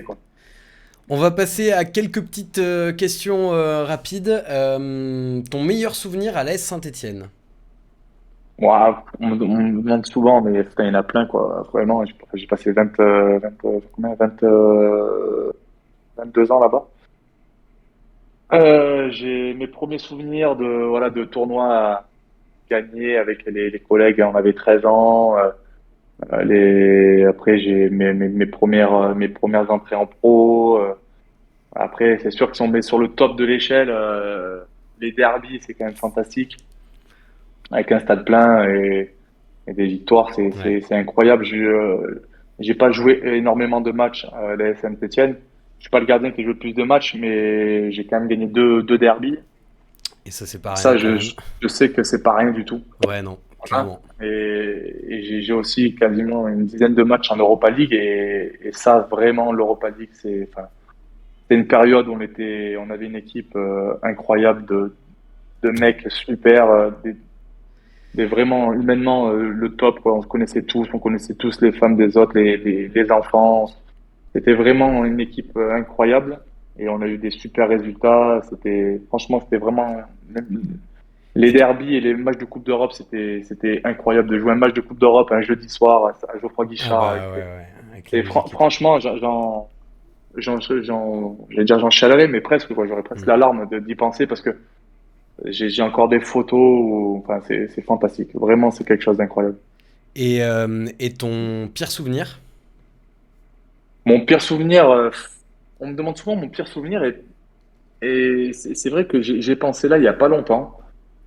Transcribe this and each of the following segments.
quoi. On va passer à quelques petites questions rapides. Ton meilleur souvenir à l'AS Saint-Étienne? Moi, on me demande souvent, mais putain, il y en a plein, quoi. Vraiment, j'ai passé 22 ans là-bas. J'ai mes premiers souvenirs de tournois gagnés avec les collègues. On avait 13 ans. Après, j'ai mes premières entrées en pro. Après, c'est sûr que si on met sur le top de l'échelle, les derbies, c'est quand même fantastique. Avec un stade plein et des victoires, c'est, Ouais. c'est, c'est incroyable. J'ai pas joué énormément de matchs à la Saint-Étienne. Je suis pas le gardien qui joue le plus de matchs, mais j'ai quand même gagné deux derbies. Et ça, c'est pas rien Ça, quand je, même. je je sais que c'est pas rien du tout. Ouais, non, Voilà. clairement. Et j'ai aussi quasiment une dizaine de matchs en Europa League et ça, vraiment, l'Europa League, c'est une période où on avait une équipe incroyable de mecs super, vraiment humainement le top, quoi. On connaissait tous les femmes des autres, les enfants. C'était vraiment une équipe incroyable et on a eu des super résultats. Franchement, c'était vraiment les Et derbies et les matchs de Coupe d'Europe, c'était incroyable de jouer un match de Coupe d'Europe un jeudi soir à Geoffroy ah Guichard. bah ouais, ouais, avec la Et musique et tout. franchement, j'allais dire j'en chialerais, mais presque, quoi. J'aurais presque Hmm. la larme d'y penser parce que j'ai encore des photos enfin, c'est fantastique. Vraiment, c'est quelque chose d'incroyable. Et ton pire souvenir? Mon pire souvenir, on me demande souvent mon pire souvenir et c'est vrai que j'ai pensé là il y a pas longtemps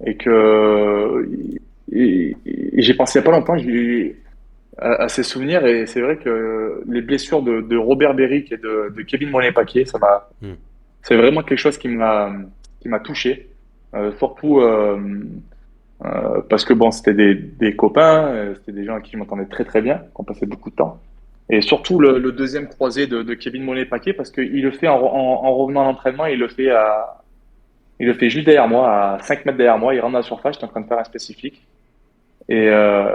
et que et j'ai pensé il y a pas longtemps à ces souvenirs et c'est vrai que les blessures de Robert Beric et de Kevin Monet-Paquet, Hmm. c'est vraiment quelque chose qui m'a touché. Surtout parce que bon, c'était des copains, c'était des gens avec qui je m'entendais très très bien, qu'on passait beaucoup de temps. Et surtout le deuxième croisé de Kevin Monet-Paquet, parce qu'il le fait en revenant à l'entraînement, il le fait juste derrière moi, à 5 mètres derrière moi, il rentre dans la surface, j'étais en train de faire un spécifique, et, euh,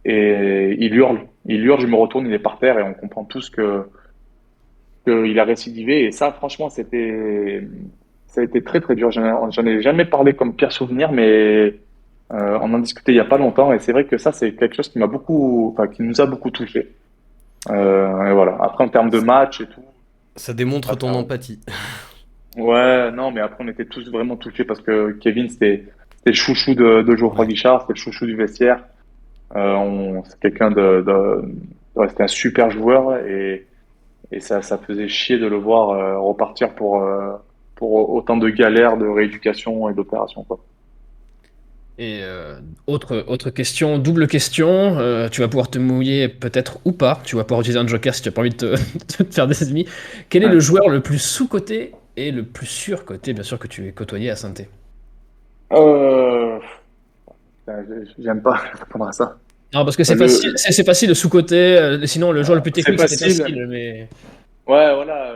et il hurle, je me retourne, il est par terre, et on comprend tous qu'il a récidivé, et ça, franchement, ça a été très très dur. J'en ai jamais parlé comme pire souvenir, mais on en discutait il y a pas longtemps, et c'est vrai que ça, c'est quelque chose qui nous a beaucoup touché. Et voilà. Après, en termes de match et tout, Ça démontre bah, ton empathie. ouais, non, mais après, on était tous vraiment touchés parce que Kevin, c'était le chouchou de Geoffroy Ouais. Guichard, c'était le chouchou du vestiaire. C'est quelqu'un ouais, c'était un super joueur et ça faisait chier de le voir repartir pour autant de galères, de rééducation et d'opérations, quoi. Et autre question, double question, tu vas pouvoir te mouiller peut-être ou pas, tu vas pouvoir utiliser un joker si tu n'as pas envie de de te faire des ennemis. Quel est Ouais. le joueur le plus sous-coté et le plus surcoté, bien sûr, que tu aies côtoyé à saint. Euh, Putain, j'aime pas répondre à ça. Non, parce que c'est facile, Le, c'est facile de sous-coté, sinon le joueur le plus c'est technique c'était facile. facile, mais... Ouais, voilà,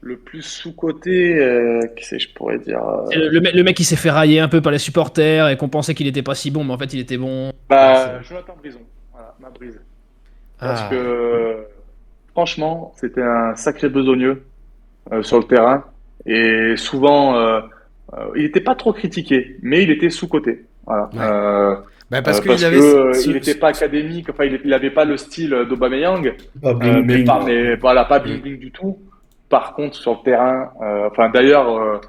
le plus sous-coté, qui c'est, je pourrais dire. C'est le mec qui s'est fait railler un peu par les supporters et qu'on pensait qu'il était pas si bon, mais en fait il était bon. Ouais, Jonathan Brison, voilà, ma brise. Parce Ah, que franchement, c'était un sacré besogneux sur le terrain et souvent, il n'était pas trop critiqué, mais il était sous-coté. Voilà. Ouais. Bah parce qu'il Parce que avait il n'était pas académique, enfin, il n'avait pas le style d'Aubameyang, Pas bling bling, quoi. mais voilà, pas Hmm. bling bling du tout. Par contre, sur le terrain, enfin d'ailleurs,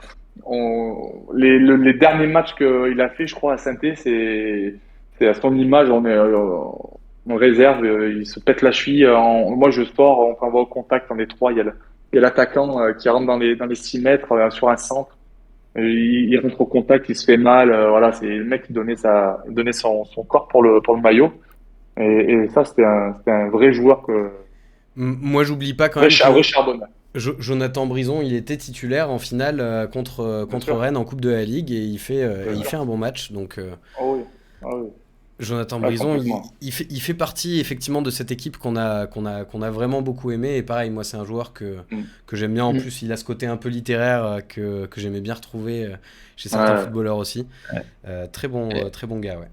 les derniers matchs qu'il a fait, je crois, à Saint-Étienne, c'est à son image, on réserve, il se pète la cheville. Moi, je sors, on va au contact, on est trois, il y a l'attaquant qui rentre dans les 6 mètres sur un centre. Il rentre au contact, il se fait mal. Voilà, c'est le mec qui donnait son corps pour le maillot. Et ça, c'était un vrai joueur Moi, j'oublie pas quand même un vrai que charbonneur, Jonathan Brison, il était titulaire en finale bien contre sûr. Rennes en Coupe de la Ligue et Bien il sûr. fait un bon match. Donc, Oh oui, ah oui. Jonathan Ouais, Brison, complètement. il fait partie effectivement de cette équipe qu'on a vraiment beaucoup aimé. Et pareil, moi, c'est un joueur Mm. que j'aime bien. En Mm. plus, il a ce côté un peu littéraire que j'aimais bien retrouver chez certains Ouais. footballeurs aussi. Ouais. Très bon gars, ouais.